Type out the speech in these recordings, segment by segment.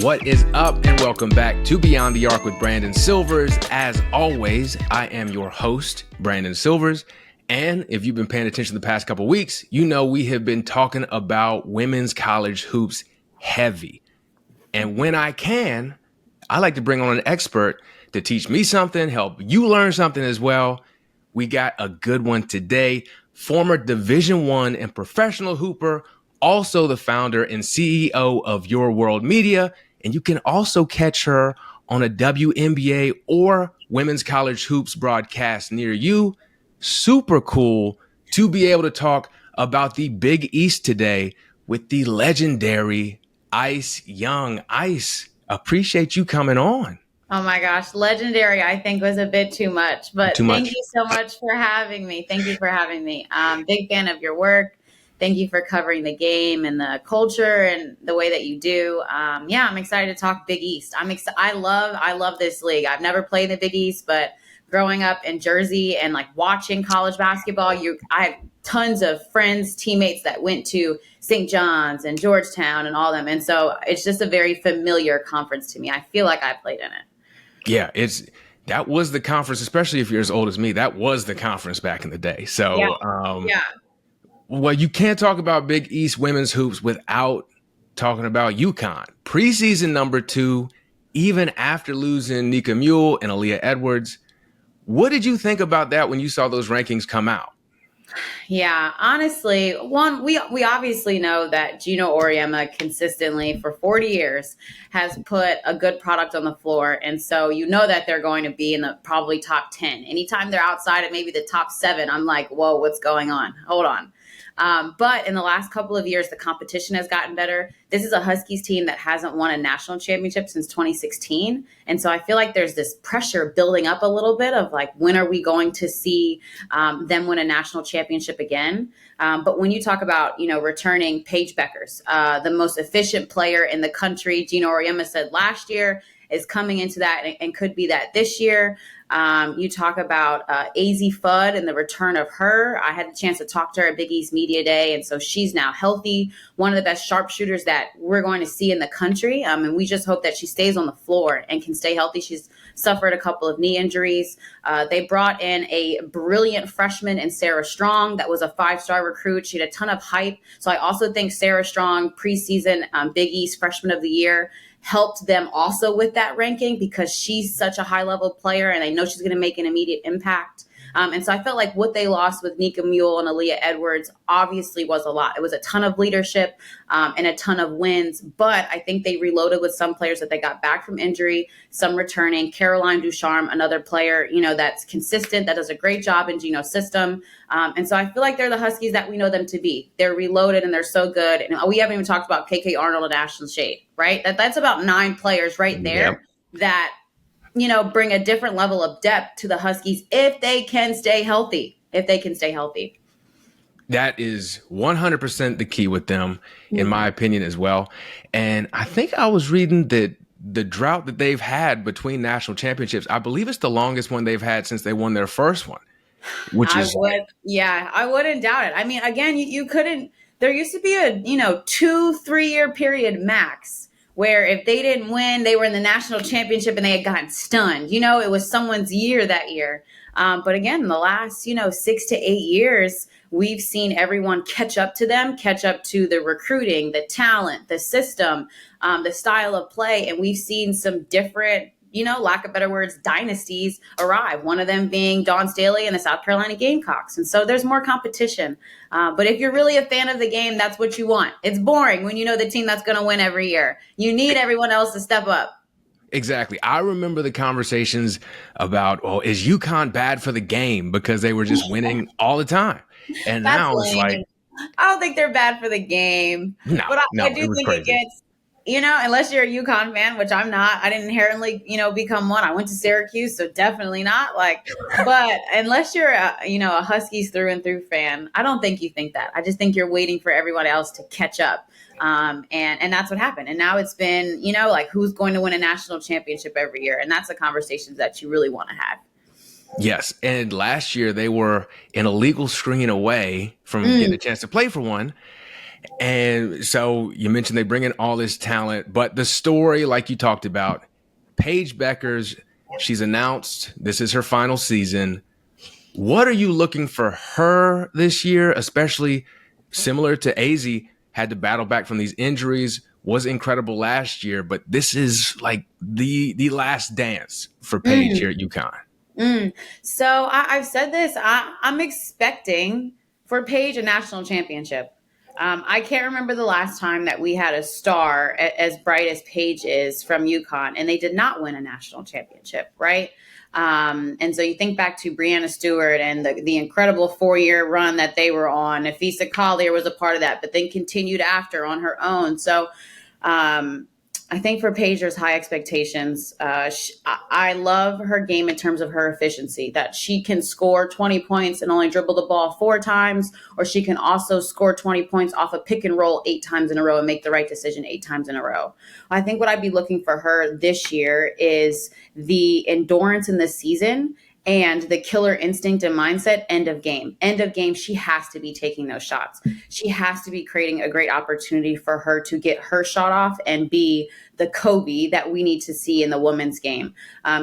What is up, and welcome back to Beyond the Arc with Brandon Silvers. As always, I am your host, Brandon Silvers. And if you've been paying attention the past couple weeks, you know we have been talking about women's college hoops heavy. And when I can, I like to bring on an expert to teach me something, help you learn something as well. We got a good one today. Former Division I and professional hooper, also the founder and CEO of Your World Media. And you can also catch her on a WNBA or women's college hoops broadcast near you. Super cool to be able to talk about the Big East today with the legendary Ice Young. Ice, appreciate you coming on. Oh my gosh, legendary, I think was a bit too much, but thank you so much for having me. Thank you for having me. Big fan of your work. Thank you for covering the game and the culture and the way that you do. I'm excited to talk Big East. I love this league. I've never played the Big East, but growing up in Jersey and like watching college basketball, I have tons of friends, teammates that went to St. John's and Georgetown and all them. And so it's just a very familiar conference to me. I feel like I played in it. Yeah, that was the conference, especially if you're as old as me. That was the conference back in the day. So, Well, you can't talk about Big East women's hoops without talking about UConn. Preseason number 2, even after losing Nika Muhl and Aaliyah Edwards. What did you think about that when you saw those rankings come out? Yeah, honestly, one, we obviously know that Geno Auriemma consistently for 40 years has put a good product on the floor. And so you know that they're going to be in the probably top 10. Anytime they're outside of maybe the top 7, I'm like, whoa, what's going on? Hold on. But in the last couple of years, the competition has gotten better. This is a Huskies team that hasn't won a national championship since 2016. And so I feel like there's this pressure building up a little bit of like, when are we going to see them win a national championship again? But when you talk about, returning Paige Bueckers, the most efficient player in the country, Geno Auriemma said last year, is coming into that and could be that this year. You talk about AZ Fudd and the return of her. I had the chance to talk to her at Big East Media Day, and so she's now healthy, one of the best sharpshooters that we're going to see in the country. And we just hope that she stays on the floor and can stay healthy. She's suffered a couple of knee injuries. They brought in a brilliant freshman in Sarah Strong that was a 5-star recruit. She had a ton of hype. So I also think Sarah Strong, preseason Big East Freshman of the Year, helped them also with that ranking because she's such a high-level player and they know she's going to make an immediate impact. And so I felt like what they lost with Nika Muhl and Aaliyah Edwards obviously was a lot. It was a ton of leadership and a ton of wins, but I think they reloaded with some players that they got back from injury, some returning. Caroline Ducharme, another player, that's consistent, that does a great job in Geno's system. And so I feel like they're the Huskies that we know them to be. They're reloaded and they're so good. And we haven't even talked about KK Arnold and Ashlyn Shade, right? That's about 9 players right there that bring a different level of depth to the Huskies if they can stay healthy. That is 100% the key with them, in my opinion, as well. And I think I was reading that the drought that they've had between national championships, I believe it's the longest one they've had since they won their first one, I wouldn't doubt it. I mean, again, you couldn't, there used to be a, 2-3 year period max where if they didn't win, they were in the national championship and they had gotten stunned. It was someone's year that year. But again, in the last, 6 to 8 years, we've seen everyone catch up to them, catch up to the recruiting, the talent, the system, the style of play. And we've seen some different, lack of better words, dynasties arrive. One of them being Dawn Staley and the South Carolina Gamecocks. And so there's more competition. But if you're really a fan of the game, that's what you want. It's boring when you know the team that's going to win every year. You need everyone else to step up. Exactly. I remember the conversations about, is UConn bad for the game because they were just winning all the time? And now it's like, I don't think they're bad for the game. But I do think it gets, unless you're a UConn fan, which I'm not. I didn't inherently, become one. I went to Syracuse, so definitely not. But unless you're a Huskies through and through fan, I don't think you think that. I just think you're waiting for everyone else to catch up. And that's what happened. And now it's been, who's going to win a national championship every year? And that's the conversations that you really want to have. Yes. And last year they were an illegal screen away from getting a chance to play for one. And so you mentioned they bring in all this talent, but the story, like you talked about, Paige Bueckers, she's announced this is her final season. What are you looking for her this year, especially similar to AZ, had to battle back from these injuries, was incredible last year, but this is like the last dance for Paige here at UConn. So I've said this. I'm expecting for Paige a national championship. I can't remember the last time that we had a star as bright as Paige is from UConn, and they did not win a national championship, right? And so you think back to Breanna Stewart and the incredible 4-year run that they were on. Nafisa Collier was a part of that, but then continued after on her own. So I think for Paige, there's high expectations. I love her game in terms of her efficiency, that she can score 20 points and only dribble the ball 4 times, or she can also score 20 points off a pick and roll 8 times in a row and make the right decision 8 times in a row. I think what I'd be looking for her this year is the endurance in the season and the killer instinct and mindset. End of game, she has to be taking those shots. She has to be creating a great opportunity for her to get her shot off and be the Kobe that we need to see in the women's game.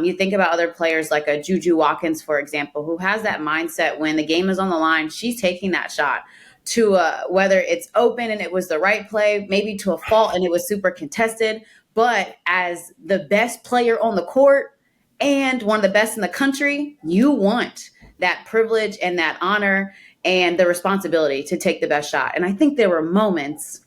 You think about other players like a Juju Watkins, for example, who has that mindset when the game is on the line, she's taking that shot to whether it's open and it was the right play, maybe to a fault and it was super contested. But as the best player on the court, and one of the best in the country, you want that privilege and that honor and the responsibility to take the best shot. And I think there were moments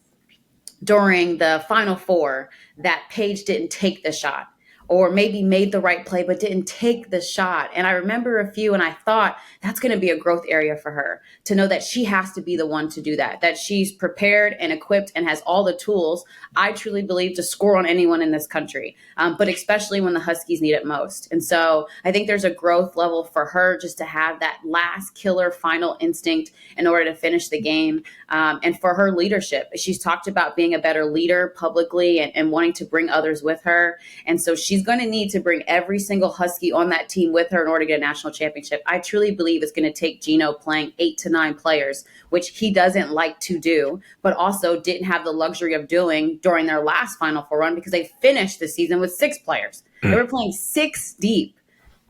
during the Final Four that Paige didn't take the shot, or maybe made the right play but didn't take the shot. And I remember a few, and I thought that's going to be a growth area for her, to know that she has to be the one to do that she's prepared and equipped and has all the tools, I truly believe, to score on anyone in this country, but especially when the Huskies need it most. And so I think there's a growth level for her just to have that last killer final instinct in order to finish the game. And for her leadership, she's talked about being a better leader publicly and wanting to bring others with her. And so she's going to need to bring every single Husky on that team with her in order to get a national championship. I truly believe it's going to take Geno playing 8 to 9 players, which he doesn't like to do, but also didn't have the luxury of doing during their last Final Four run, because they finished the season with 6 players. They were playing 6 deep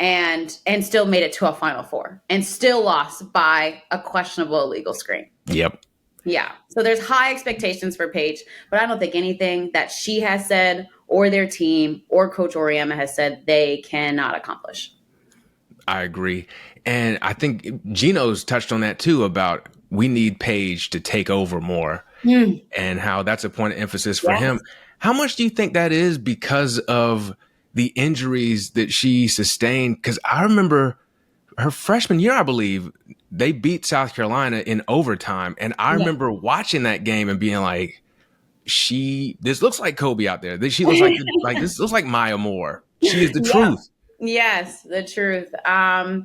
and still made it to a Final Four and still lost by a questionable illegal screen. Yep. Yeah. So there's high expectations for Paige, but I don't think anything that she has said or their team or Coach Auriemma has said they cannot accomplish. I agree. And I think Geno's touched on that too, about we need Paige to take over more and how that's a point of emphasis for him. How much do you think that is because of the injuries that she sustained? Because I remember her freshman year, I believe, they beat South Carolina in overtime. And I remember watching that game and being like, this looks like Kobe out there. She looks like this looks like Maya Moore. She is the truth. Yes, the truth. I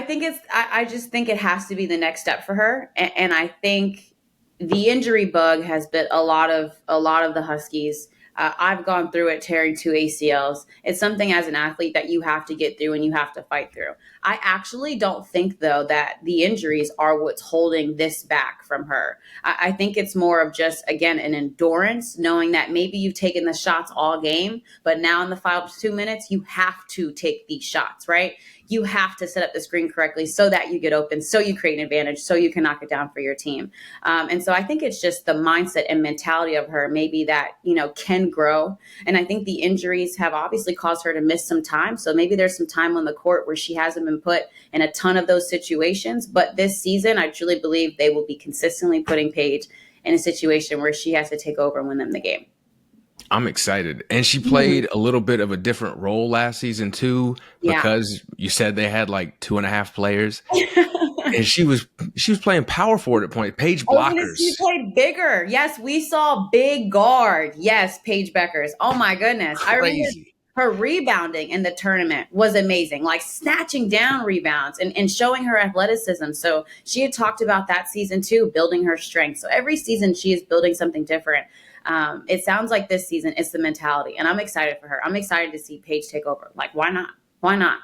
think I just think it has to be the next step for her. And I think the injury bug has been a lot of the Huskies. I've gone through it, tearing 2 ACLs. It's something as an athlete that you have to get through and you have to fight through. I actually don't think, though, that the injuries are what's holding this back from her. I think it's more of just, again, an endurance, knowing that maybe you've taken the shots all game, but now in the final 2 minutes, you have to take these shots, right? You have to set up the screen correctly so that you get open, so you create an advantage, so you can knock it down for your team. And so I think it's just the mindset and mentality of her maybe that, can grow. And I think the injuries have obviously caused her to miss some time. So maybe there's some time on the court where she hasn't been put in a ton of those situations. But this season, I truly believe they will be consistently putting Paige in a situation where she has to take over and win them the game. I'm excited. And she played a little bit of a different role last season too, because you said they had like 2.5 players. And she was playing power forward at point. Paige Bueckers. She played bigger. Yes, we saw big guard. Yes, Paige Bueckers. Oh my goodness. Crazy. I remember her rebounding in the tournament was amazing, like snatching down rebounds and showing her athleticism. So she had talked about that season too, building her strength. So every season she is building something different. It sounds like this season it's the mentality, and I'm excited for her. I'm excited to see Paige take over. Like, why not? Why not?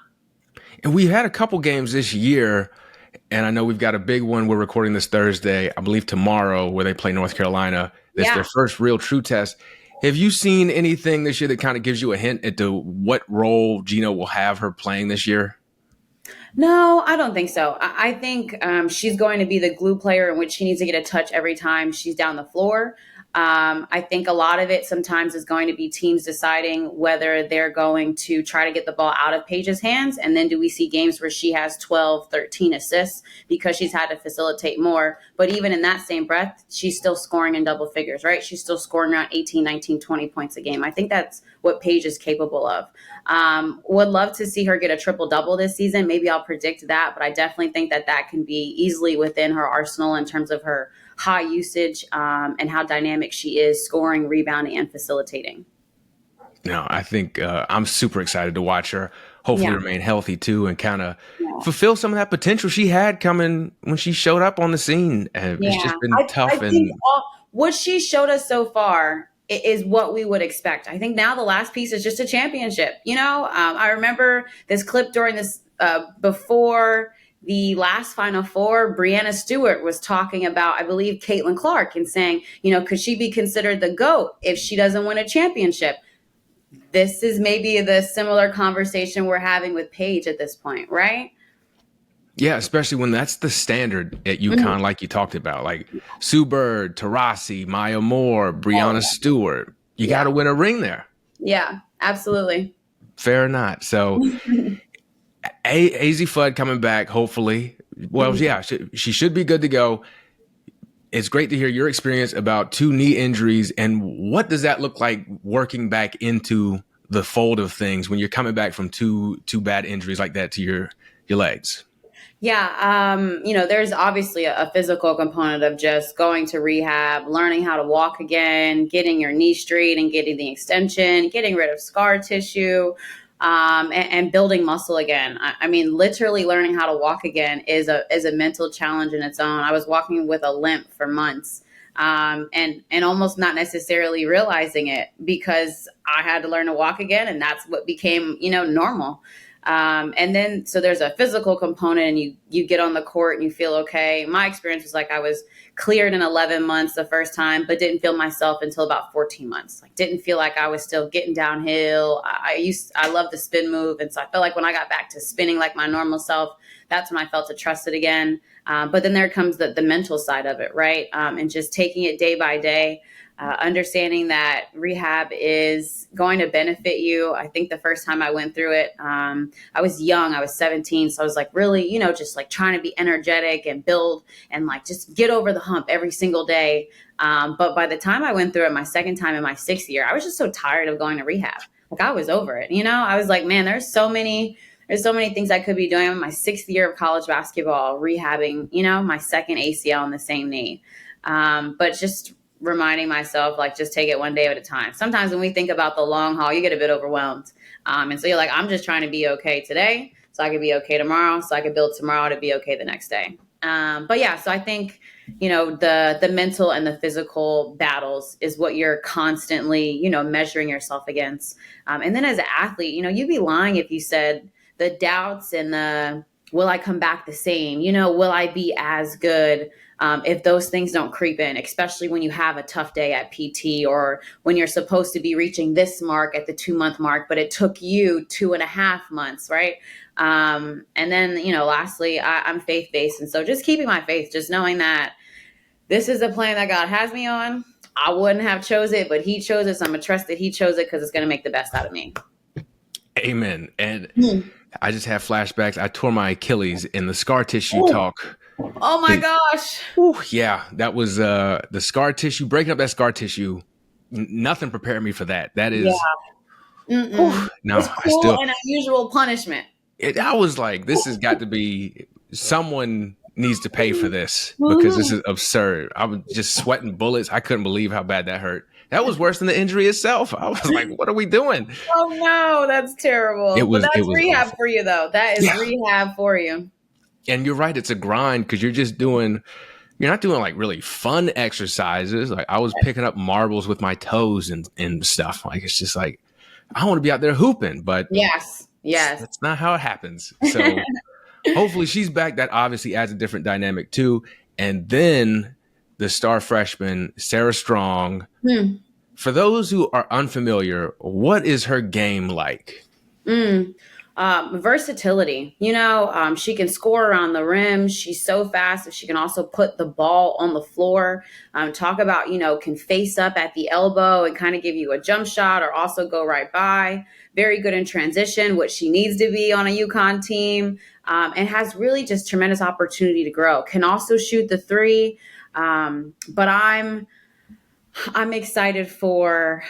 And we had a couple games this year, And I know we've got a big one. We're recording this Thursday, I believe tomorrow, where they play North Carolina. It's their first real true test. Have you seen anything this year that kind of gives you a hint into what role Geno will have her playing this year? No, I don't think so. I think she's going to be the glue player in which she needs to get a touch every time she's down the floor. I think a lot of it sometimes is going to be teams deciding whether they're going to try to get the ball out of Paige's hands. And then do we see games where she has 12, 13 assists because she's had to facilitate more. But even in that same breath, she's still scoring in double figures, right? She's still scoring around 18, 19, 20 points a game. I think that's what Paige is capable of. Would love to see her get a triple-double this season. Maybe I'll predict that, but I definitely think that can be easily within her arsenal in terms of her high usage and how dynamic she is scoring, rebounding, and facilitating. No, I think I'm super excited to watch her hopefully remain healthy too and kind of fulfill some of that potential she had coming when she showed up on the scene. It's just been tough. I think what she showed us so far is what we would expect. I think now the last piece is just a championship. I remember this clip during this before the last Final Four. Breanna Stewart was talking about, I believe, Caitlin Clark and saying, could she be considered the GOAT if she doesn't win a championship? This is maybe the similar conversation we're having with Paige at this point, right? Yeah, especially when that's the standard at UConn, like you talked about, like Sue Bird, Taurasi, Maya Moore, Breanna Stewart. You got to win a ring there. Yeah, absolutely. Fair or not. So AZ Fudd coming back, hopefully. Well, she should be good to go. It's great to hear your experience about 2 knee injuries. And what does that look like working back into the fold of things when you're coming back from two bad injuries like that to your legs? Yeah, there's obviously a physical component of just going to rehab, learning how to walk again, getting your knee straight and getting the extension, getting rid of scar tissue, and building muscle again. I mean, literally learning how to walk again is a mental challenge in its own. I was walking with a limp for months, and almost not necessarily realizing it because I had to learn to walk again, and that's what became, normal. And then, so there's a physical component and you get on the court and you feel okay. My experience was like I was cleared in 11 months the first time, but didn't feel myself until about 14 months. Like didn't feel like I was still getting downhill. I love the spin move. And so I felt like when I got back to spinning like my normal self, that's when I felt to trust it again. But then there comes the mental side of it, right? And just taking it day by day. Understanding that rehab is going to benefit you. I think the first time I went through it, I was young. I was 17. So I was like really, just like trying to be energetic and build and like just get over the hump every single day. But by the time I went through it, my second time in my 6th year, I was just so tired of going to rehab. Like I was over it. I was like, man, there's so many things I could be doing. I'm in my 6th year of college basketball, rehabbing, my second ACL in the same knee. But just reminding myself, like, just take it one day at a time. Sometimes when we think about the long haul, you get a bit overwhelmed. And so you're like, I'm just trying to be okay today so I can be okay tomorrow, so I can build tomorrow to be okay the next day. But yeah, so I think, the mental and the physical battles is what you're constantly, measuring yourself against. And then as an athlete, you'd be lying if you said the doubts and the, will I come back the same? Will I be as good? If those things don't creep in, especially when you have a tough day at PT or when you're supposed to be reaching this mark at the 2-month mark, but it took you 2.5 months, right? And then, lastly, I'm faith-based. And so just keeping my faith, just knowing that this is a plan that God has me on. I wouldn't have chose it, but he chose it. So I'm going to trust that he chose it because it's going to make the best out of me. Amen. And I just have flashbacks. I tore my Achilles in the scar tissue talk. Oh my gosh. Yeah, that was the scar tissue, breaking up that scar tissue. Nothing prepared me for that. That is, no, it's cruel and unusual punishment. I was like, this has got to be, someone needs to pay for this because this is absurd. I was just sweating bullets. I couldn't believe how bad that hurt. That was worse than the injury itself. I was like, what are we doing? Oh no, that's terrible. That's rehab awful for you though. That is rehab for you. And you're right. It's a grind because you're not doing like really fun exercises. Like I was picking up marbles with my toes and stuff. Like, it's just like, I want to be out there hooping, but yes, that's not how it happens. So hopefully she's back. That obviously adds a different dynamic too. And then the star freshman, Sarah Strong. For those who are unfamiliar, what is her game like? Versatility. She can score around the rim. She's so fast that she can also put the ball on the floor. Talk about, can face up at the elbow and kind of give you a jump shot or also go right by. Very good in transition, which she needs to be on a UConn team, and has really just tremendous opportunity to grow. Can also shoot the three. But I'm excited for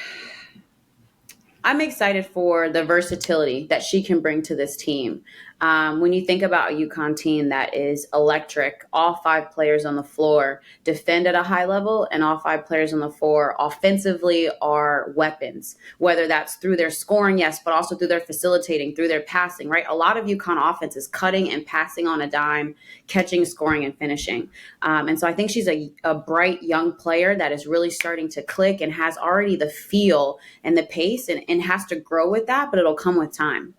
the versatility that she can bring to this team. When you think about a UConn team that is electric, all 5 players on the floor defend at a high level, and all 5 players on the floor offensively are weapons, whether that's through their scoring, yes, but also through their facilitating, through their passing, right? A lot of UConn offense is cutting and passing on a dime, catching, scoring, and finishing. And so I think she's a bright young player that is really starting to click and has already the feel and the pace and has to grow with that, but it'll come with time.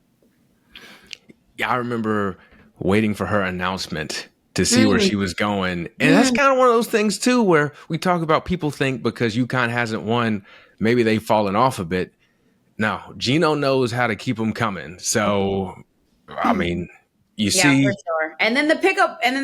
Yeah, I remember waiting for her announcement to see where she was going. And that's kind of one of those things, too, where we talk about people think because UConn hasn't won, maybe they've fallen off a bit. No, Geno knows how to keep them coming. So, I mean, you see. For sure. And then the pickup in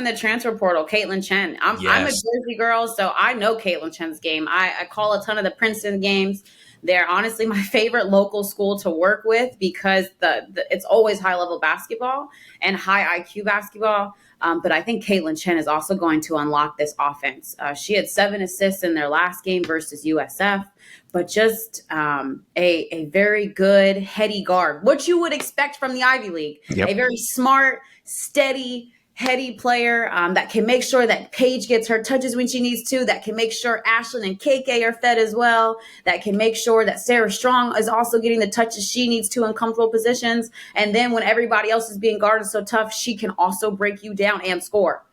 the transfer portal, Caitlin Chen. I'm a Jersey girl, so I know Caitlin Chen's game. I call a ton of the Princeton games. They're honestly my favorite local school to work with because it's always high-level basketball and high IQ basketball. But I think Caitlin Chen is also going to unlock this offense. She had 7 assists in their last game versus USF, but just a very good, heady guard. What you would expect from the Ivy League. Yep. A very smart, steady, heady player that can make sure that Paige gets her touches when she needs to, that can make sure Ashlyn and KK are fed as well, that can make sure that Sarah Strong is also getting the touches she needs to in comfortable positions. And then when everybody else is being guarded so tough, she can also break you down and score.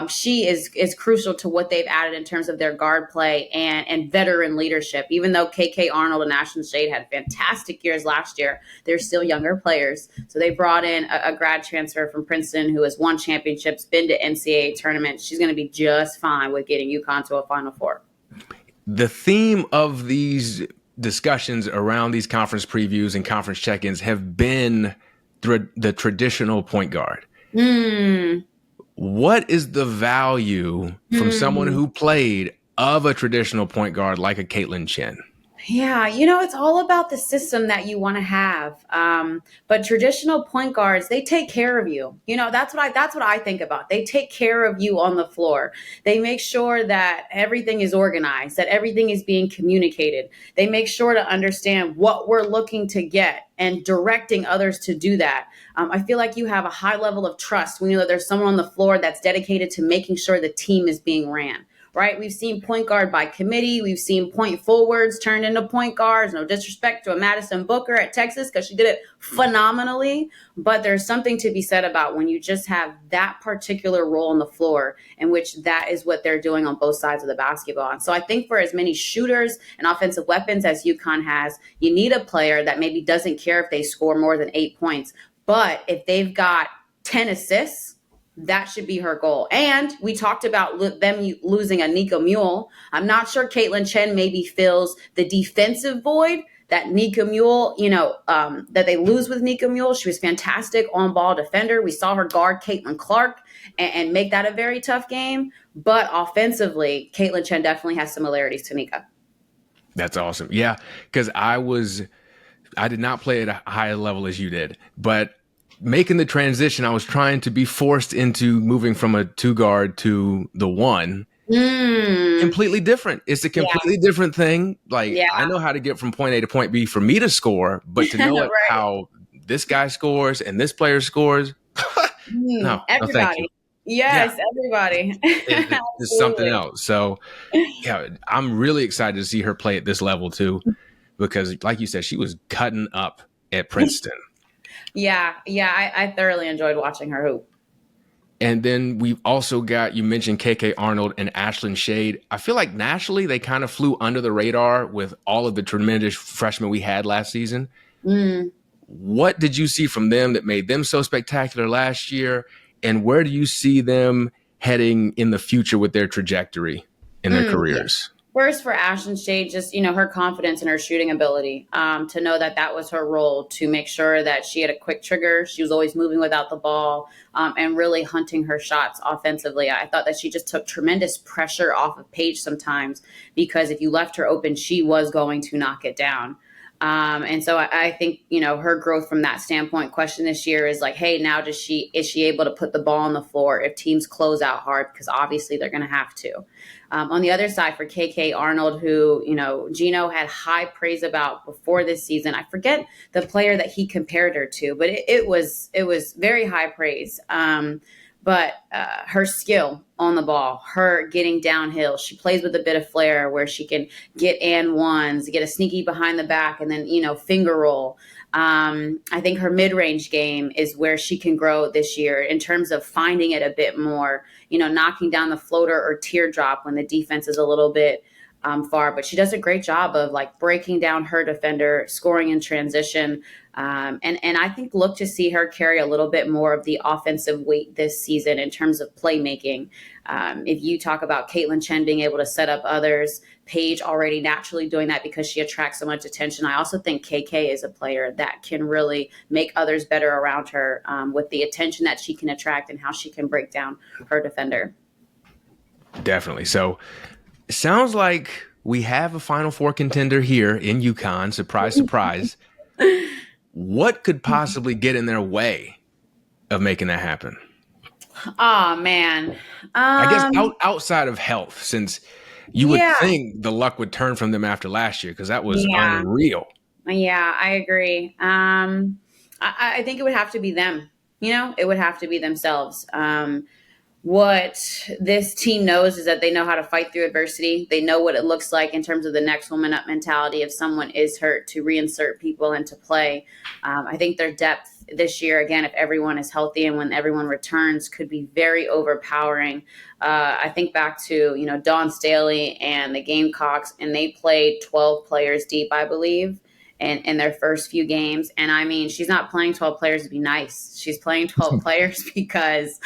She is crucial to what they've added in terms of their guard play and veteran leadership. Even though KK Arnold and Ashlyn Shade had fantastic years last year, they're still younger players. So they brought in a grad transfer from Princeton who has won championships, been to NCAA tournaments. She's going to be just fine with getting UConn to a Final Four. The theme of these discussions around these conference previews and conference check-ins have been the traditional point guard. What is the value from someone who played of a traditional point guard like a Caitlin Chen? Yeah, it's all about the system that you want to have. But traditional point guards, they take care of you. That's what I think about. They take care of you on the floor. They make sure that everything is organized, that everything is being communicated. They make sure to understand what we're looking to get and directing others to do that. I feel like you have a high level of trust when you know that there's someone on the floor that's dedicated to making sure the team is being ran. Right? We've seen point guard by committee. We've seen point forwards turned into point guards. No disrespect to a Madison Booker at Texas because she did it phenomenally. But there's something to be said about when you just have that particular role on the floor in which that is what they're doing on both sides of the basketball. And so I think for as many shooters and offensive weapons as UConn has, you need a player that maybe doesn't care if they score more than 8 points. But if they've got 10 assists, that should be her goal. And we talked about them losing a Nika Muhl. I'm not sure Caitlin Chen maybe fills the defensive void that Nika Muhl, that they lose with Nika Muhl. She was fantastic on-ball defender. We saw her guard Caitlin Clark and make that a very tough game. But offensively, Caitlin Chen definitely has similarities to Nika. That's awesome. Yeah, because I did not play at a high level as you did, but making the transition, I was trying to be forced into moving from a 2-guard to the 1. Completely different. It's a completely different thing. I know how to get from point A to point B for me to score, but to know right. How this guy scores and this player scores, no, thank you. Yes, everybody. It's something else. So, yeah, I'm really excited to see her play at this level too, because like you said, she was cutting up at Princeton. Yeah, I thoroughly enjoyed watching her hoop. And then we've also got, you mentioned KK Arnold and Ashlyn Shade. I feel like nationally they kind of flew under the radar with all of the tremendous freshmen we had last season. What did you see from them that made them so spectacular last year? And where do you see them heading in the future with their trajectory in their Yeah. careers? First for Ashton Shade, just, her confidence in her shooting ability, to know that that was her role, to make sure that she had a quick trigger. She was always moving without the ball, and really hunting her shots offensively. I thought that she just took tremendous pressure off of Paige sometimes, because if you left her open, she was going to knock it down. And so I think, her growth from that standpoint question this year is like, hey, now is she able to put the ball on the floor if teams close out hard? Because obviously they're going to have to. On the other side for KK Arnold, who, Geno had high praise about before this season. I forget the player that he compared her to, but it was very high praise. But her skill on the ball, her getting downhill, she plays with a bit of flair where she can get and ones, get a sneaky behind the back, and then, finger roll. I think her mid-range game is where she can grow this year in terms of finding it a bit more, knocking down the floater or teardrop when the defense is a little bit far. But she does a great job of like breaking down her defender, scoring in transition. And I think look to see her carry a little bit more of the offensive weight this season in terms of playmaking. If you talk about Caitlin Chen being able to set up others, Paige already naturally doing that because she attracts so much attention. I also think KK is a player that can really make others better around her, with the attention that she can attract and how she can break down her defender. Definitely. So it sounds like we have a Final Four contender here in UConn. Surprise, surprise. What could possibly get in their way of making that happen? Oh, man. I guess outside of health, since you would Yeah. think the luck would turn from them after last year, because that was Yeah. unreal. Yeah, I agree. I think it would have to be them. It would have to be themselves. What this team knows is that they know how to fight through adversity. They know what it looks like in terms of the next woman up mentality. If someone is hurt, to reinsert people into play. I think their depth this year, again, if everyone is healthy and when everyone returns, could be very overpowering. I think back to, Dawn Staley and the Gamecocks, and they played 12 players deep, I believe, in their first few games. And I mean, she's not playing 12 players to be nice. She's playing 12 players because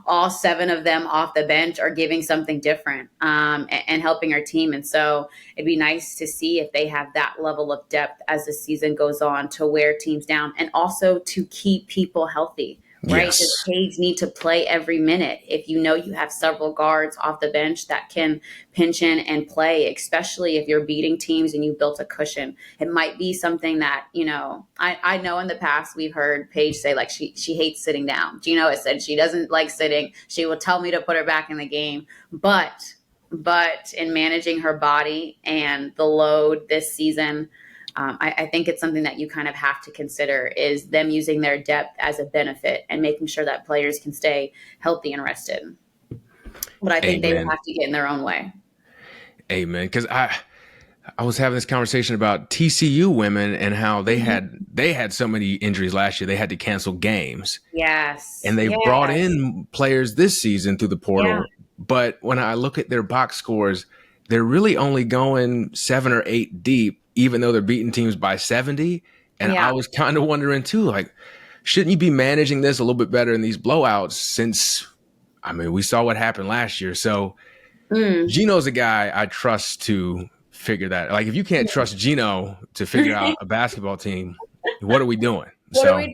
all 7 of them off the bench are giving something different, and helping her team. And so it'd be nice to see if they have that level of depth as the season goes on to wear teams down and also to keep people healthy. Right? Yes. Does Paige need to play every minute? If you have several guards off the bench that can pinch in and play, especially if you're beating teams and you built a cushion, it might be something that, I know in the past we've heard Paige say like she hates sitting down. Geno has said she doesn't like sitting. She will tell me to put her back in the game. But in managing her body and the load this season, I think it's something that you kind of have to consider is them using their depth as a benefit and making sure that players can stay healthy and rested. But I think they would have to get in their own way. Amen. Because I was having this conversation about TCU women and how they had so many injuries last year. They had to cancel games. Yes. And they brought in players this season through the portal. Yeah. But when I look at their box scores, they're really only going 7 or 8 deep, even though they're beating teams by 70. And I was kind of wondering too, like, shouldn't you be managing this a little bit better in these blowouts since, we saw what happened last year. So Geno's a guy I trust to figure that. Like, if you can't trust Geno to figure out a basketball team, what are we doing? What are we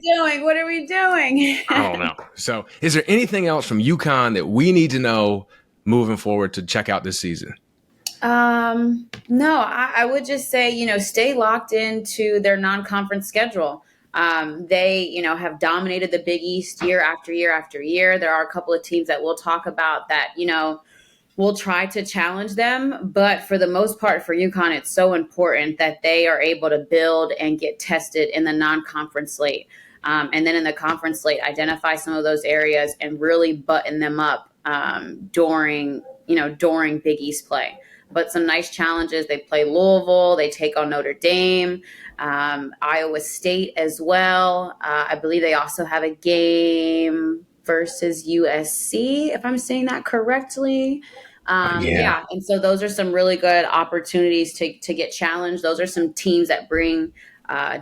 doing? I don't know. So is there anything else from UConn that we need to know moving forward to check out this season? No, I would just say, stay locked into their non-conference schedule. They, have dominated the Big East year after year after year. There are a couple of teams that we'll talk about that, we'll try to challenge them. But for the most part, for UConn, it's so important that they are able to build and get tested in the non-conference slate. And then in the conference slate, identify some of those areas and really button them up during Big East play. But some nice challenges. They play Louisville. They take on Notre Dame, Iowa State as well. I believe they also have a game versus USC, if I'm saying that correctly. And so those are some really good opportunities to get challenged. Those are some teams that bring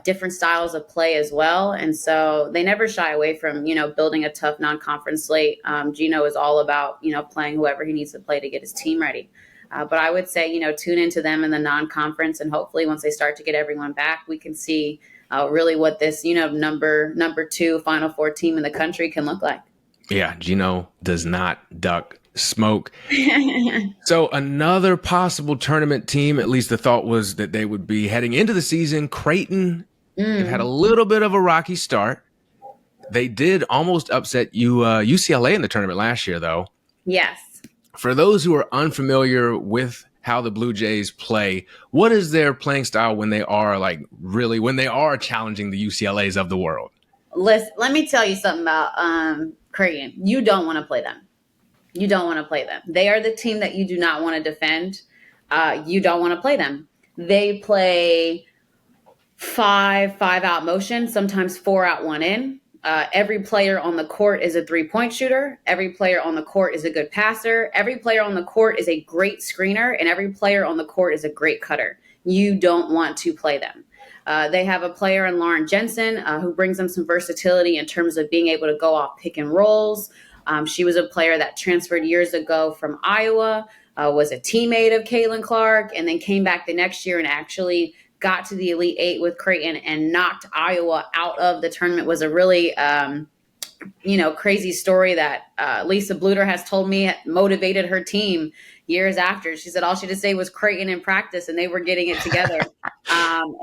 different styles of play as well. And so they never shy away from, building a tough non-conference slate. Geno is all about, playing whoever he needs to play to get his team ready. But I would say, tune into them in the non-conference, and hopefully once they start to get everyone back, we can see really what this, number 2 Final Four team in the country can look like. Yeah, Geno does not duck smoke. So another possible tournament team, at least the thought was that they would be heading into the season, Creighton. They've had a little bit of a rocky start. They did almost upset UCLA in the tournament last year, though. Yes. For those who are unfamiliar with how the Blue Jays play, what is their playing style when they are challenging the UCLAs of the world? Listen, let me tell you something about Creighton. You don't want to play them. You don't want to play them. They are the team that you do not want to defend. You don't want to play them. They play 5 out motion, sometimes 4 out, 1 in. Every player on the court is a 3-point shooter. Every player on the court is a good passer. Every player on the court is a great screener, and every player on the court is a great cutter. You don't want to play them. They have a player in Lauren Jensen who brings them some versatility in terms of being able to go off pick and rolls. She was a player that transferred years ago from Iowa, was a teammate of Caitlin Clark, and then came back the next year and actually got to the Elite Eight with Creighton and knocked Iowa out of the tournament. Was a really, crazy story that Lisa Bluter has told me motivated her team years after. She said all she had to say was Creighton in practice, and they were getting it together.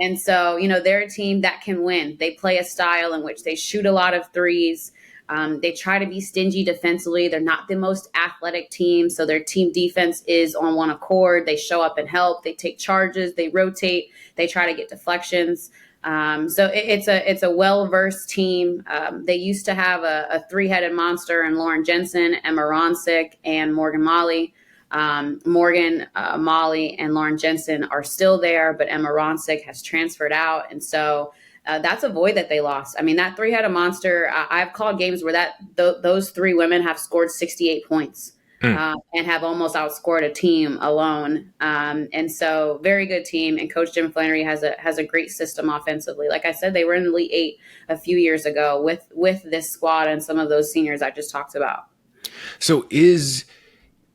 And so, they're a team that can win. They play a style in which they shoot a lot of threes. They try to be stingy defensively. They're not the most athletic team, so their team defense is on one accord. They show up and help. They take charges. They rotate. They try to get deflections. So it's a well-versed team. They used to have a 3-headed monster in Lauren Jensen, Emma Ronsick, and Morgan Molly. Molly, and Lauren Jensen are still there, but Emma Ronsick has transferred out. And so that's a void that they lost. I mean, that 3-headed monster, I've called games where those 3 women have scored 68 points and have almost outscored a team alone. And so very good team. And Coach Jim Flannery has a great system offensively. Like I said, they were in the Elite Eight a few years ago with this squad and some of those seniors I just talked about. So is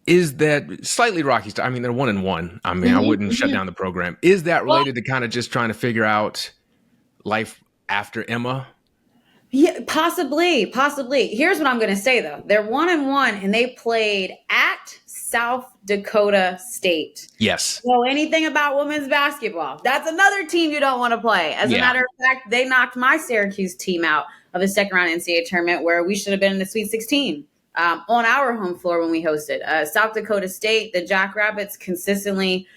that slightly rocky start? I mean, they're 1-1. I mean, I wouldn't shut down the program. Is that related to kind of just trying to figure out life after Emma? Yeah, possibly. Here's what I'm going to say, though. They're 1-1, and they played at South Dakota State. Yes. So anything about women's basketball, that's another team you don't want to play. As a matter of fact, they knocked my Syracuse team out of the second-round NCAA tournament where we should have been in the Sweet 16 on our home floor when we hosted. South Dakota State, the Jackrabbits, consistently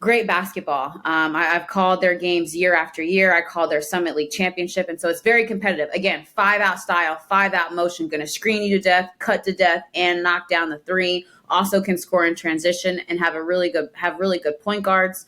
great basketball. I've called their games year after year. I called their Summit League championship. And so it's very competitive. Again, 5-out style, 5-out motion, going to screen you to death, cut to death, and knock down the 3. Also can score in transition and have really good point guards.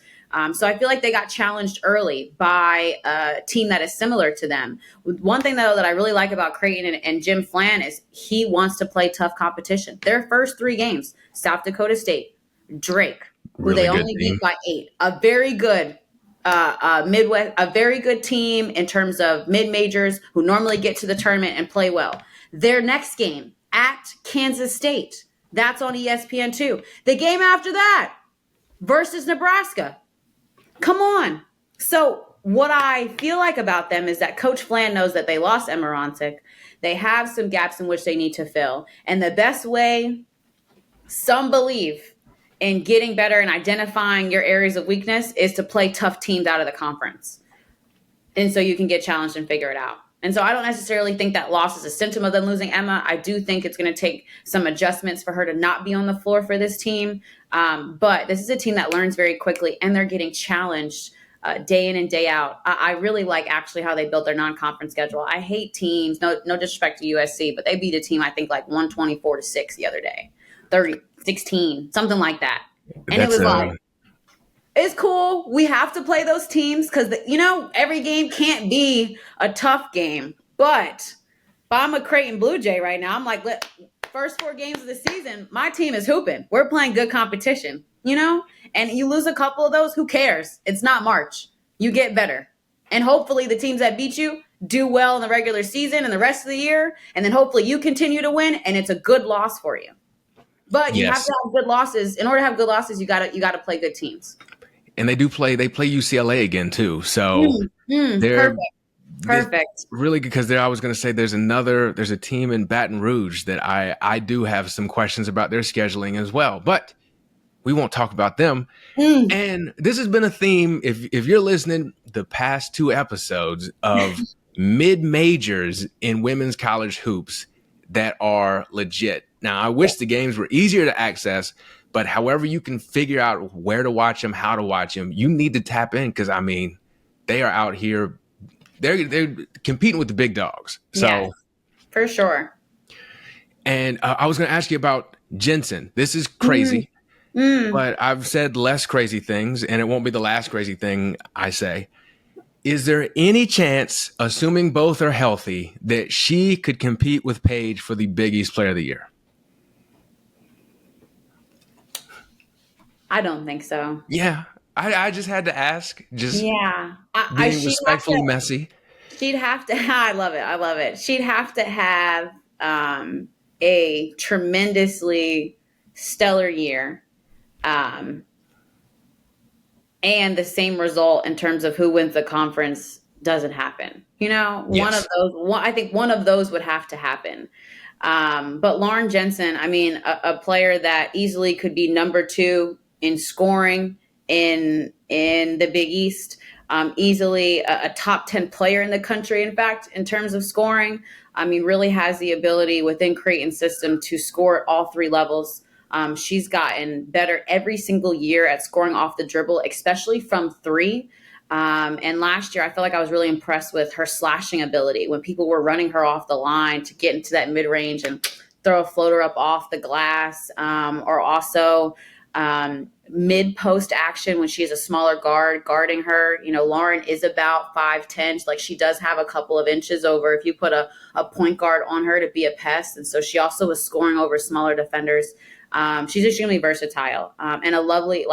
So I feel like they got challenged early by a team that is similar to them. One thing, though, that I really like about Creighton and Jim Flan is he wants to play tough competition. Their first 3 games, South Dakota State, Drake, who they only beat by 8. A very good Midwest, a very good team in terms of mid-majors who normally get to the tournament and play well. Their next game at Kansas State, that's on ESPN2. The game after that versus Nebraska. Come on. So what I feel like about them is that Coach Flan knows that they lost Emma Ronsick. They have some gaps in which they need to fill. And the best way, some believe, in getting better and identifying your areas of weakness is to play tough teams out of the conference. And so you can get challenged and figure it out. And so I don't necessarily think that loss is a symptom of them losing Emma. I do think it's going to take some adjustments for her to not be on the floor for this team. But this is a team that learns very quickly, and they're getting challenged day in and day out. I really like actually how they built their non-conference schedule. I hate teams, no disrespect to USC, but they beat a team, I think, like 124-6 the other day. 30-16, something like that. And it was like, it's cool. We have to play those teams because, every game can't be a tough game. But if I'm a Creighton Bluejay right now, I'm like, first 4 games of the season, my team is hooping. We're playing good competition, and you lose a couple of those, who cares? It's not March. You get better. And hopefully the teams that beat you do well in the regular season and the rest of the year. And then hopefully you continue to win and it's a good loss for you. But you have Yes. to have good losses. In order to have good losses, you gotta play good teams. And they play UCLA again too. So they're Perfect. really good, because I was going to say there's a team in Baton Rouge that I do have some questions about their scheduling as well, but we won't talk about them. And this has been a theme, if you're listening, the past 2 episodes of mid-majors in women's college hoops that are legit. Now, I wish the games were easier to access, but however you can figure out where to watch them, how to watch them, you need to tap in, because, I mean, they are out here. They're competing with the big dogs. So, yes, for sure. And I was going to ask you about Jensen. This is crazy, but I've said less crazy things, and it won't be the last crazy thing I say. Is there any chance, assuming both are healthy, that she could compete with Paige for the Big East Player of the Year? I don't think so. Yeah. I just had to ask. Just being respectfully messy. She'd have to. I love it. She'd have to have a tremendously stellar year, and the same result in terms of who wins the conference doesn't happen. Yes. I think one of those would have to happen. But Lauren Jensen, I mean, a player that easily could be number 2 in scoring in the Big East, easily a top 10 player in the country, in fact, in terms of scoring. I mean, really has the ability within Creighton's system to score at all 3 levels. She's gotten better every single year at scoring off the dribble, especially from 3. And last year, I feel like I was really impressed with her slashing ability when people were running her off the line to get into that mid-range and throw a floater up off the glass, or also mid-post action when she has a smaller guard guarding her. Lauren is about 5'10". Like, she does have a couple of inches over if you put a point guard on her to be a pest. And so she also was scoring over smaller defenders. She's extremely versatile, and a lovely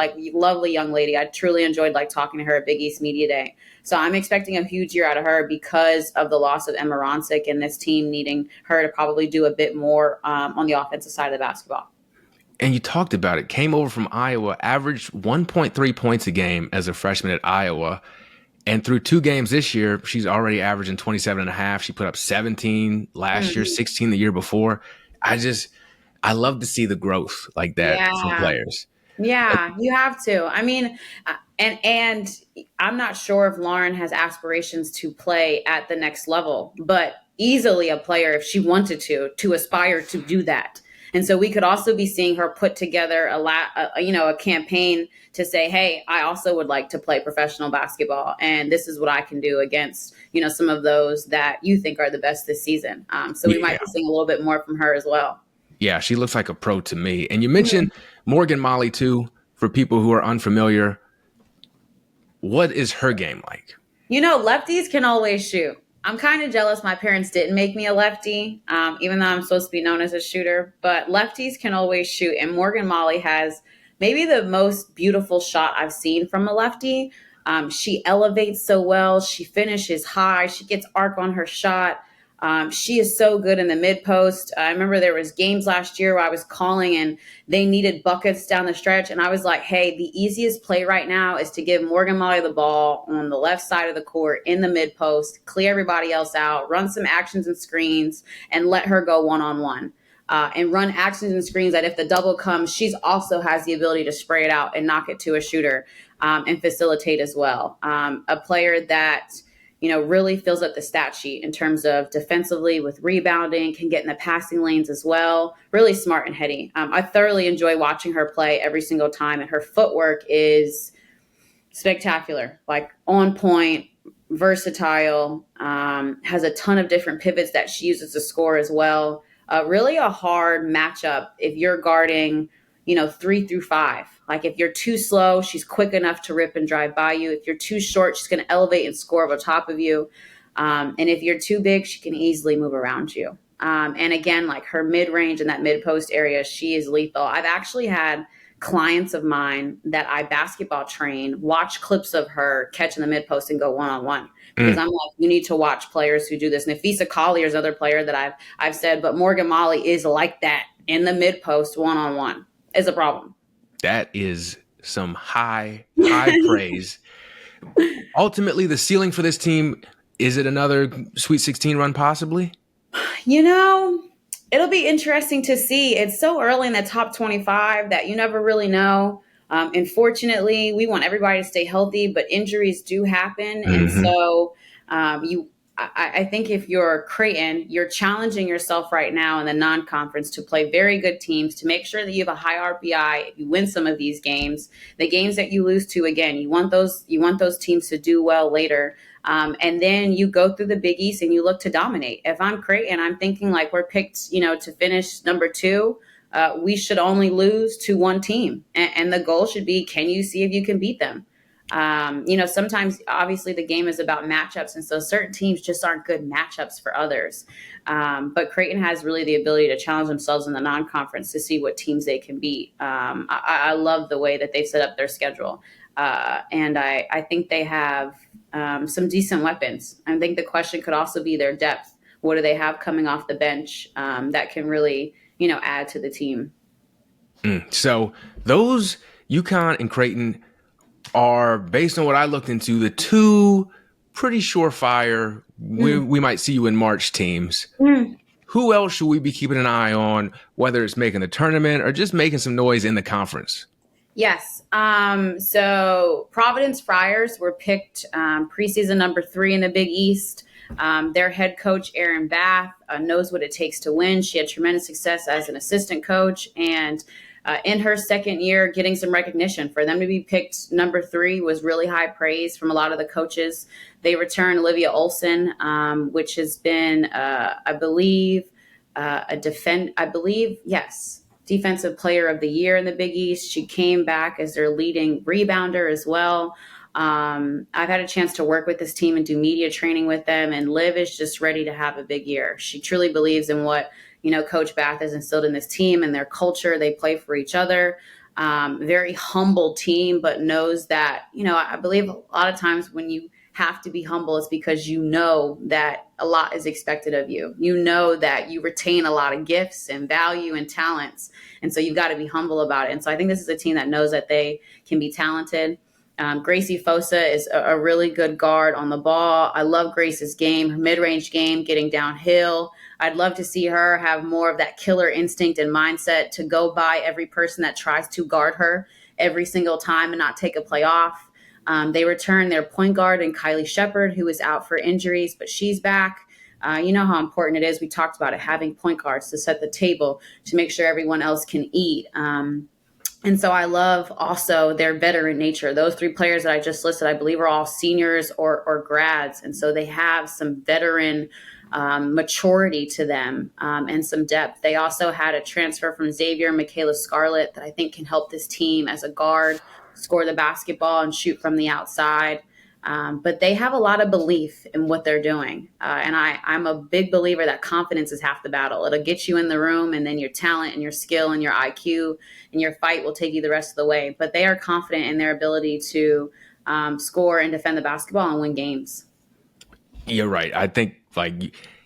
young lady. I truly enjoyed talking to her at Big East Media Day. So I'm expecting a huge year out of her because of the loss of Emma Ronsick and this team needing her to probably do a bit more on the offensive side of the basketball. And you talked about it, came over from Iowa, averaged 1.3 points a game as a freshman at Iowa. And through 2 games this year, she's already averaging 27.5. She put up 17 last year, 16 the year before. I love to see the growth like that from players. Yeah, you have to. I mean, and I'm not sure if Lauren has aspirations to play at the next level, but easily a player, if she wanted to aspire to do that. And so we could also be seeing her put together a campaign to say, hey, I also would like to play professional basketball. And this is what I can do against, some of those that you think are the best this season. So we might be seeing a little bit more from her as well. Yeah, she looks like a pro to me. And you mentioned Morgan Molly, too, for people who are unfamiliar. What is her game like? Lefties can always shoot. I'm kind of jealous my parents didn't make me a lefty, even though I'm supposed to be known as a shooter. But lefties can always shoot. And Morgan Molly has maybe the most beautiful shot I've seen from a lefty. She elevates so well. She finishes high. She gets arc on her shot. She is so good in the mid post. I remember there was games last year where I was calling and they needed buckets down the stretch. And I was like, hey, the easiest play right now is to give Morgan Molly the ball on the left side of the court in the mid post, clear everybody else out, run some actions and screens, and let her go one-on-one. And run actions and screens that if the double comes, she also has the ability to spray it out and knock it to a shooter, and facilitate as well. A player that really fills up the stat sheet in terms of defensively with rebounding, can get in the passing lanes as well. Really smart and heady. I thoroughly enjoy watching her play every single time, and her footwork is spectacular, on point, versatile, has a ton of different pivots that she uses to score as well. Really a hard matchup if you're guarding 3 through 5. If you're too slow, she's quick enough to rip and drive by you. If you're too short, she's going to elevate and score over top of you. And if you're too big, she can easily move around you. And again, her mid-range and that mid-post area, she is lethal. I've actually had clients of mine that I basketball train watch clips of her catch in the mid-post and go one-on-one because I'm like, you need to watch players who do this. Nafisa Collier is another player that I've said, but Morgan Molly is like that in the mid post one-on-one is a problem. That is some high praise. Ultimately, the ceiling for this team, is it another Sweet 16 run possibly? It'll be interesting to see. It's so early in the top 25 that you never really know. Unfortunately, we want everybody to stay healthy, but injuries do happen. And so I think if you're Creighton, you're challenging yourself right now in the non-conference to play very good teams, to make sure that you have a high RPI. If you win some of these games, the games that you lose to, again, you want those teams to do well later. And then you go through the Big East and you look to dominate. If I'm Creighton, I'm thinking like we're picked, to finish number 2. We should only lose to one team. And the goal should be, can you see if you can beat them? Sometimes obviously the game is about matchups. And so certain teams just aren't good matchups for others. But Creighton has really the ability to challenge themselves in the non-conference to see what teams they can beat. I love the way that they've set up their schedule. And I think they have some decent weapons. I think the question could also be their depth. What do they have coming off the bench that can really, add to the team? So those UConn and Creighton are, based on what I looked into, the two pretty surefire, we might see you in March teams. Who else should we be keeping an eye on, whether it's making the tournament or just making some noise in the conference? Yes. So Providence Friars were picked preseason number 3 in the Big East. Their head coach, Erin Bath, knows what it takes to win. She had tremendous success as an assistant coach. And in her second year, getting some recognition. For them to be picked number 3 was really high praise from a lot of the coaches. They returned Olivia Olson, which has been, Defensive Player of the Year in the Big East. She came back as their leading rebounder as well. I've had a chance to work with this team and do media training with them, and Liv is just ready to have a big year. She truly believes in what, Coach Bath has instilled in this team and their culture. They play for each other. Very humble team, but knows that, I believe a lot of times when you have to be humble, it's because you know that a lot is expected of you. You know that you retain a lot of gifts and value and talents. And so you've got to be humble about it. And so I think this is a team that knows that they can be talented. Gracie Fosa is a really good guard on the ball. I love Grace's game, her mid-range game, getting downhill. I'd love to see her have more of that killer instinct and mindset to go by every person that tries to guard her every single time and not take a play off. They return their point guard and Kylie Shepard, who is out for injuries, but she's back. You know how important it is. We talked about it, having point guards to set the table, to make sure everyone else can eat. And so I love also their veteran nature. Those 3 players that I just listed, I believe, are all seniors or grads. And so they have some veteran maturity to them and some depth. They also had a transfer from Xavier, Michaela Scarlett, that I think can help this team as a guard, score the basketball and shoot from the outside. But they have a lot of belief in what they're doing. And I'm a big believer that confidence is half the battle. It'll get you in the room, and then your talent and your skill and your IQ and your fight will take you the rest of the way. But they are confident in their ability to score and defend the basketball and win games. You're right. I think,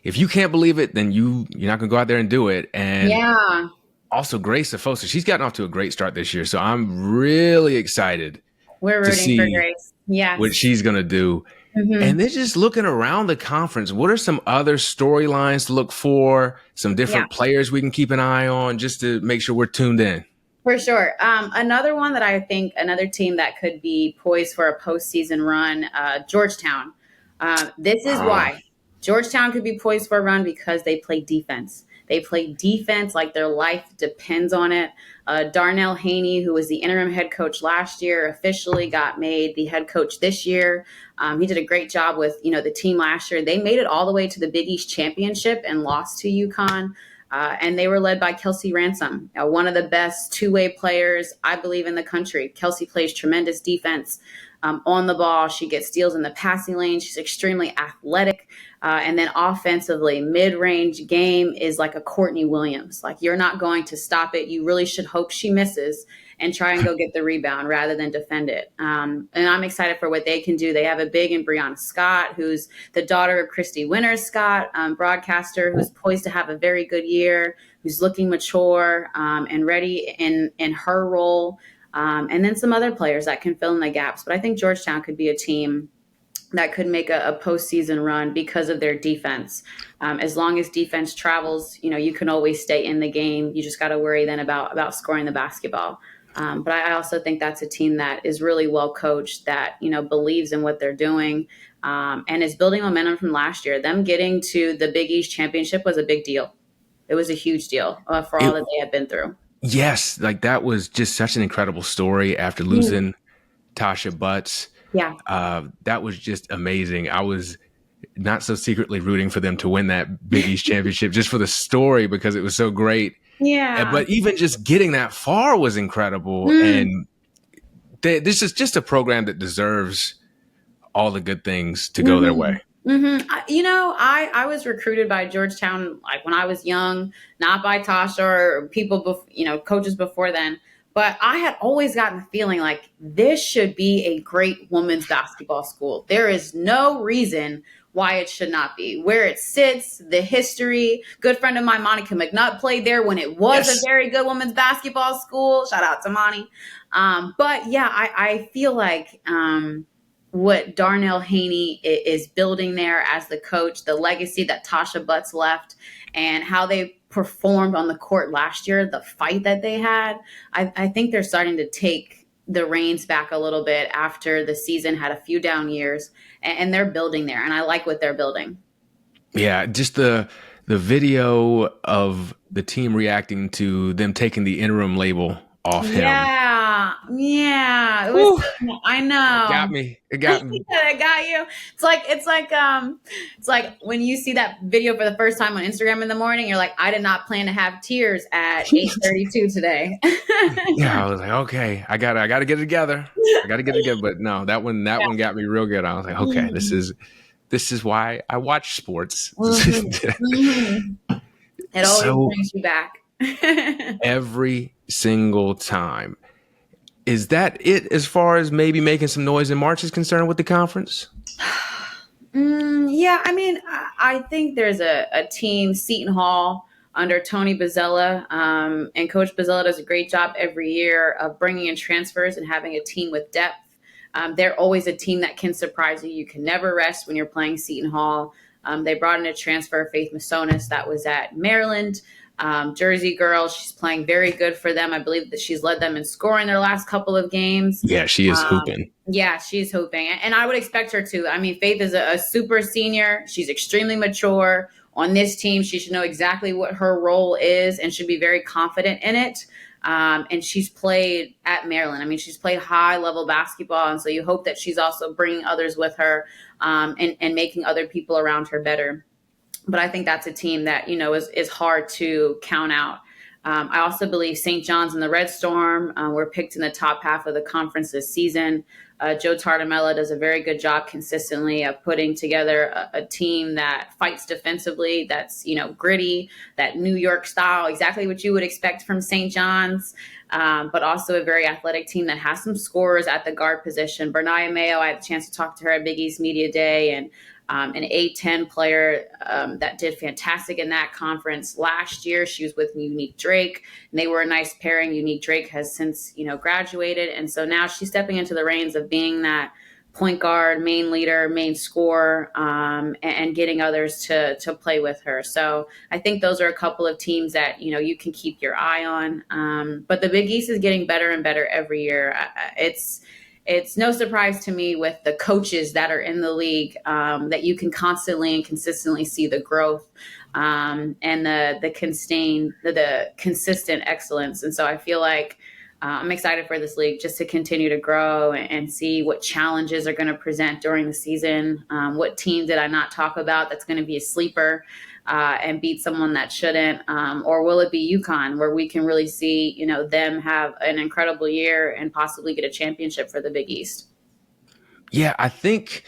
if you can't believe it, then you're not going to go out there and do it. And yeah. Also, Grace Afosa, she's gotten off to a great start this year. So I'm really excited. We're rooting for Grace. Yes. What she's going to do. And then just looking around the conference, what are some other storylines to look for? Some different players we can keep an eye on just to make sure we're tuned in. For sure. Another one that I think, another team that could be poised for a postseason run, Georgetown. This is why. Georgetown could be poised for a run, because they play defense. They play defense like their life depends on it. Darnell Haney, who was the interim head coach last year, officially got made the head coach this year. He did a great job with, the team last year. They made it all the way to the Big East championship and lost to UConn. And they were led by Kelsey Ransom, one of the best two-way players, I believe, in the country. Kelsey plays tremendous defense. on the ball. She gets steals in the passing lane. She's extremely athletic. And then offensively, mid-range game is like a Courtney Williams. Like, you're not going to stop it. You really should hope she misses and try and go get the rebound rather than defend it. And I'm excited for what they can do. They have a big in Brianna Scott, who's the daughter of Christy Winters Scott, broadcaster, who's poised to have a very good year, who's looking mature and ready in her role. And then some other players that can fill in the gaps. But I think Georgetown could be a team that could make a postseason run because of their defense. As long as defense travels, you can always stay in the game. You just got to worry then about scoring the basketball. But I also think that's a team that is really well coached, that, believes in what they're doing, and is building momentum from last year. Them getting to the Big East championship was a big deal. It was a huge deal for all that they had been through. Yes, like that was just such an incredible story after losing Tasha Butts. Yeah. That was just amazing. I was not so secretly rooting for them to win that Big East championship just for the story, because it was so great. Yeah. But even just getting that far was incredible. And this is just a program that deserves all the good things to go their way. Mm-hmm. I was recruited by Georgetown, like when I was young, not by Tasha or people, coaches before then. But I had always gotten the feeling like this should be a great women's basketball school. There is no reason why it should not be. Where it sits, the history. Good friend of mine, Monica McNutt, played there when it was a very good women's basketball school. Shout out to Monty. But yeah, I feel like what Darnell Haney is building there as the coach, the legacy that Tasha Butts left, and how they performed on the court last year, the fight that they had, I think they're starting to take the reins back a little bit after the season had a few down years, and they're building there, and I like what they're building. Yeah, just the video of the team reacting to them taking the interim label off him. Yeah. It was, I know. It got me. It got you. It's like when you see that video for the first time on Instagram in the morning, you're like, I did not plan to have tears at 8:32 today. Yeah, I was like, okay, I gotta get it together. But no, that one got me real good. I was like, okay, this is why I watch sports. It always brings you back. Every single time. Is that it as far as maybe making some noise in March is concerned with the conference? Yeah, I mean, I think there's a team, Seton Hall, under Tony Bozzella, and Coach Bozzella does a great job every year of bringing in transfers and having a team with depth. They're always a team that can surprise you. You can never rest when you're playing Seton Hall. They brought in a transfer, Faith Masonis, that was at Maryland. Jersey girl, she's playing very good for them. I believe that she's led them in scoring their last couple of games. Yeah, she is hooping. Yeah, she's hooping. And I would expect her to. I mean, Faith is a super senior. She's extremely mature. On this team, she should know exactly what her role is and should be very confident in it. And she's played at Maryland. I mean, she's played high-level basketball, and so you hope that she's also bringing others with her and making other people around her better. But I think that's a team that, is hard to count out. I also believe St. John's and the Red Storm were picked in the top half of the conference this season. Joe Tartamella does a very good job consistently of putting together a team that fights defensively, that's, gritty, that New York style, exactly what you would expect from St. John's, but also a very athletic team that has some scorers at the guard position. Bernaya Mayo, I had a chance to talk to her at Big East Media Day, and an A10 player that did fantastic in that conference last year. She was with Unique Drake, and they were a nice pairing. Unique Drake has since, graduated, and so now she's stepping into the reins of being that point guard, main leader, main scorer, and getting others to play with her. So I think those are a couple of teams that, you can keep your eye on. But the Big East is getting better and better every year. It's no surprise to me with the coaches that are in the league that you can constantly and consistently see the growth and the consistent excellence. And so I feel like I'm excited for this league just to continue to grow and see what challenges are going to present during the season. What team did I not talk about that's going to be a sleeper and beat someone that shouldn't? Or will it be UConn, where we can really see, them have an incredible year and possibly get a championship for the Big East? Yeah, I think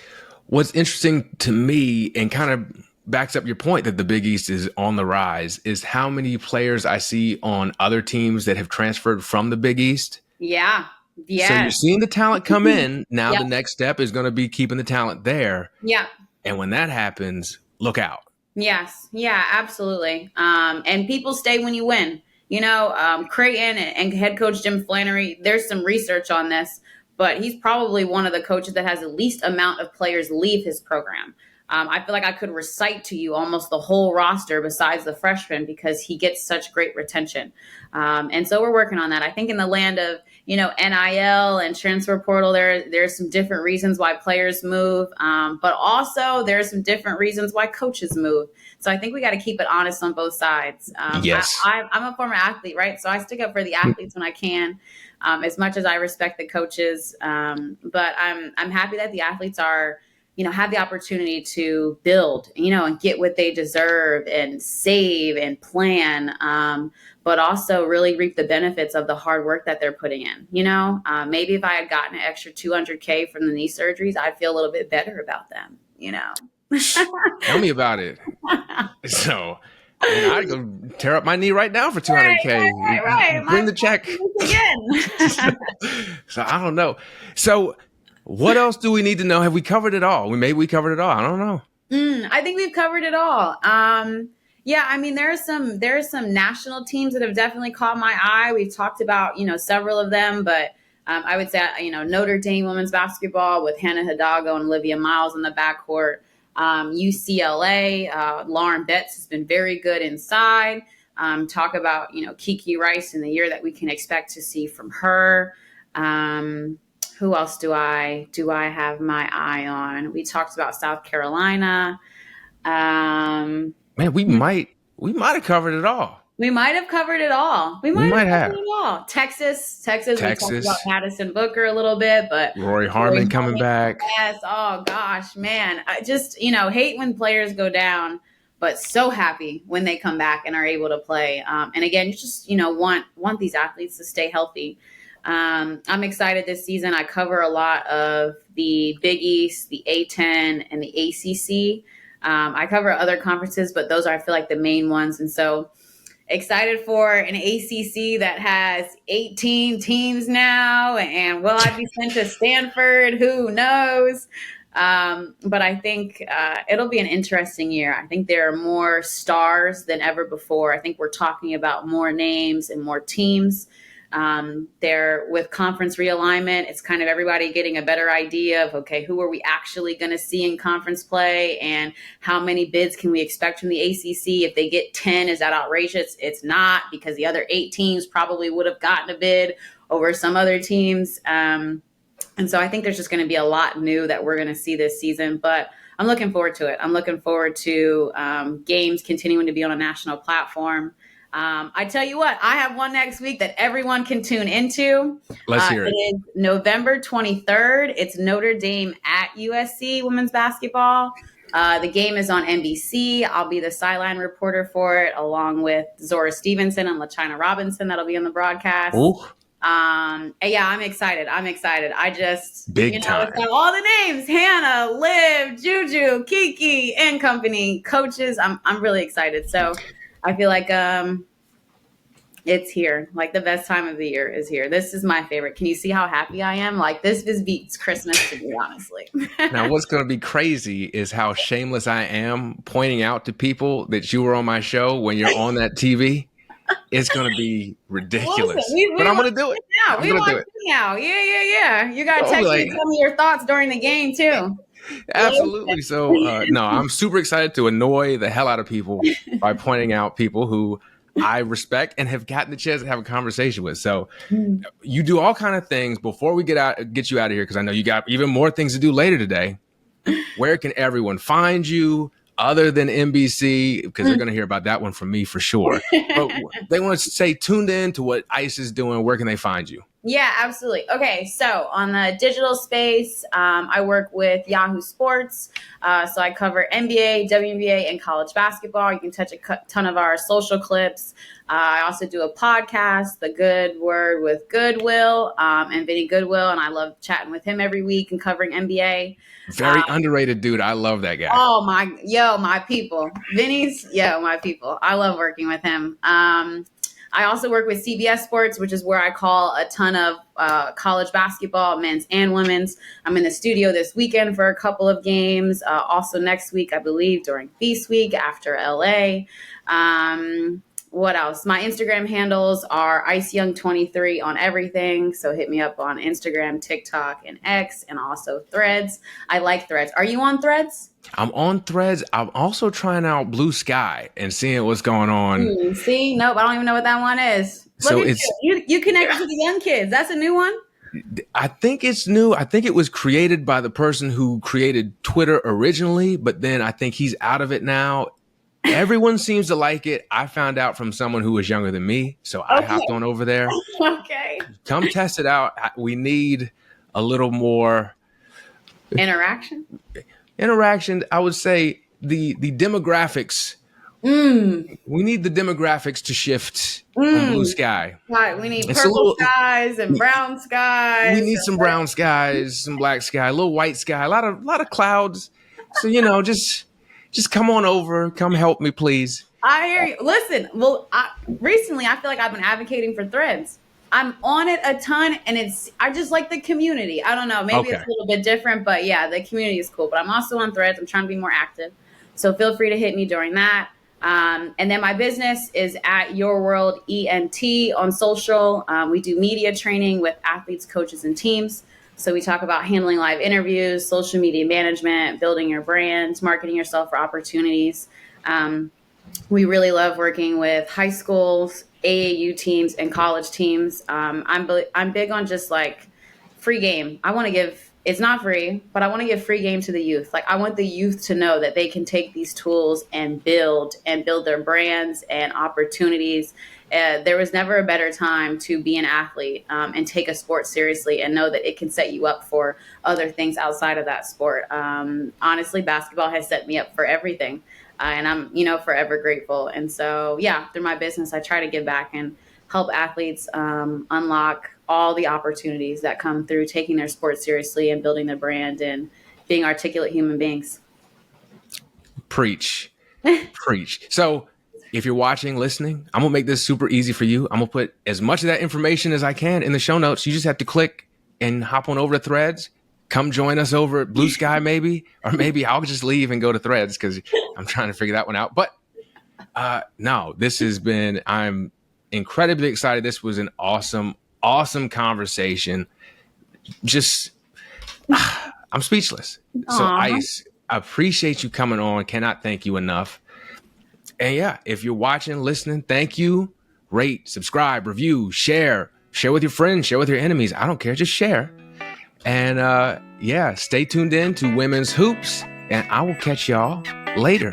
what's interesting to me and kind of backs up your point that the Big East is on the rise is how many players I see on other teams that have transferred from the Big East. Yeah. So you're Yes. seeing the talent come in. Now Yep. the next step is going to be keeping the talent there. Yeah. And when that happens, look out. Yes. Yeah, absolutely. And people stay when you win. Creighton and head coach Jim Flannery, there's some research on this, but he's probably one of the coaches that has the least amount of players leave his program. I feel like I could recite to you almost the whole roster besides the freshmen because he gets such great retention. And so we're working on that. I think in the land of, NIL and transfer portal, there's some different reasons why players move, but also there's some different reasons why coaches move. So I think we got to keep it honest on both sides. Yes. I'm a former athlete, right? So I stick up for the athletes when I can, as much as I respect the coaches. But I'm happy that the athletes are, have the opportunity to build, and get what they deserve and save and plan, but also really reap the benefits of the hard work that they're putting in. Maybe if I had gotten an extra $200K from the knee surgeries, I'd feel a little bit better about them, Tell me about it. So I'd go tear up my knee right now for $200K. Right. Bring the check. Again. So I don't know. So what else do we need to know? Have we covered it all? Maybe we covered it all. I don't know. I think we've covered it all. Yeah, I mean, there are some national teams that have definitely caught my eye. We've talked about, several of them, but I would say, Notre Dame women's basketball with Hannah Hidalgo and Olivia Miles in the backcourt. UCLA, Lauren Betts has been very good inside. Talk about, Kiki Rice in the year that we can expect to see from her. Who else do I have my eye on? We talked about South Carolina. Man, we might have covered it all. We might have covered it all. We might have covered it all. Texas. We talked about Madison Booker a little bit, but Rory Harmon coming back. Yes. Oh gosh, man. I just, hate when players go down, but so happy when they come back and are able to play. And again, you just, want these athletes to stay healthy. I'm excited this season. I cover a lot of the Big East, the A10, and the ACC. I cover other conferences, but those are, I feel like, the main ones. And so excited for an ACC that has 18 teams now. And will I be sent to Stanford? Who knows? But I think it'll be an interesting year. I think there are more stars than ever before. I think we're talking about more names and more teams. There with conference realignment, it's kind of everybody getting a better idea of, okay, who are we actually going to see in conference play and how many bids can we expect from the ACC? If they get 10, is that outrageous? It's not, because the other 8 teams probably would have gotten a bid over some other teams. And so I think there's just going to be a lot new that we're going to see this season, but I'm looking forward to it. I'm looking forward to games continuing to be on a national platform. I tell you what, I have one next week that everyone can tune into. Let's hear it. It is November 23rd. It's Notre Dame at USC women's basketball. The game is on NBC. I'll be the sideline reporter for it, along with Zora Stevenson and LaChina Robinson. That'll be on the broadcast. Ooh. Yeah, I'm excited. I just big time. It's got all the names: Hannah, Liv, Juju, Kiki, and company coaches. I'm really excited. So I feel like it's here. Like, the best time of the year is here. This is my favorite. Can you see how happy I am? Like, this beats Christmas to me, honestly. Now, what's going to be crazy is how shameless I am pointing out to people that you were on my show when you're on that TV. It's going to be ridiculous. Listen, but I'm going to do it. Now. We want it now. Yeah. You got to text me some of your thoughts during the game, too. Absolutely. So, no, I'm super excited to annoy the hell out of people by pointing out people who I respect and have gotten the chance to have a conversation with. So you do all kind of things before we get you out of here, because I know you got even more things to do later today. Where can everyone find you other than NBC? Because they're going to hear about that one from me for sure. But they want to stay tuned in to what ICE is doing. Where can they find you? Yeah, absolutely. Okay, so on the digital space, I work with Yahoo Sports. So I cover NBA, WNBA, and college basketball. You can touch a ton of our social clips. I also do a podcast, The Good Word with Goodwill, and Vinny Goodwill, and I love chatting with him every week and covering NBA. Very underrated dude. I love that guy. Oh my people. Vinny's, my people. I love working with him. I also work with CBS Sports, which is where I call a ton of college basketball, men's and women's. I'm in the studio this weekend for a couple of games. Also next week, I believe, during Feast Week after LA. What else? My Instagram handles are IceYoung23 on everything. So hit me up on Instagram, TikTok, and X, and also Threads. I like Threads. Are you on Threads? I'm on Threads. I'm also trying out Blue Sky and seeing what's going on. See? Nope, I don't even know what that one is. So Look at you connected to the young kids. That's a new one? I think it's new. I think it was created by the person who created Twitter originally, but then I think he's out of it now. Everyone seems to like it. I found out from someone who was younger than me, so I hopped on over there. Okay. Come test it out. We need a little more interaction. I would say the demographics. We need the demographics to shift on Blue Sky. Right. We need purple skies and brown skies. We need some brown skies, some black sky, a little white sky, a lot of clouds. So just come on over. Come help me, please. I hear you. Listen, well, recently I feel like I've been advocating for Threads. I'm on it a ton, and I just like the community. I don't know. Maybe It's a little bit different, but yeah, the community is cool. But I'm also on Threads. I'm trying to be more active. So feel free to hit me during that. And then my business is at Your World ENT on social. We do media training with athletes, coaches, and teams. So we talk about handling live interviews, social media management, building your brand, marketing yourself for opportunities. We really love working with high schools, AAU teams, and college teams. I'm big on just like free game. I want to give, it's not free, but I want to give free game to the youth. Like I want the youth to know that they can take these tools and build their brands and opportunities. There was never a better time to be an athlete and take a sport seriously and know that it can set you up for other things outside of that sport. Honestly, basketball has set me up for everything. And I'm, forever grateful. And so, through my business, I try to give back and help athletes unlock all the opportunities that come through taking their sport seriously and building their brand and being articulate human beings. Preach. Preach. So if you're watching, listening, I'm going to make this super easy for you. I'm going to put as much of that information as I can in the show notes. You just have to click and hop on over to Threads. Come join us over at Blue Sky, maybe, or maybe I'll just leave and go to Threads because I'm trying to figure that one out. But no, I'm incredibly excited. This was an awesome conversation. Just, I'm speechless. Aww. So Ice, I appreciate you coming on. Cannot thank you enough. And if you're watching, listening, thank you. Rate, subscribe, review, share with your friends, share with your enemies. I don't care. Just share. And stay tuned in to Women's Hoops, and I will catch y'all later.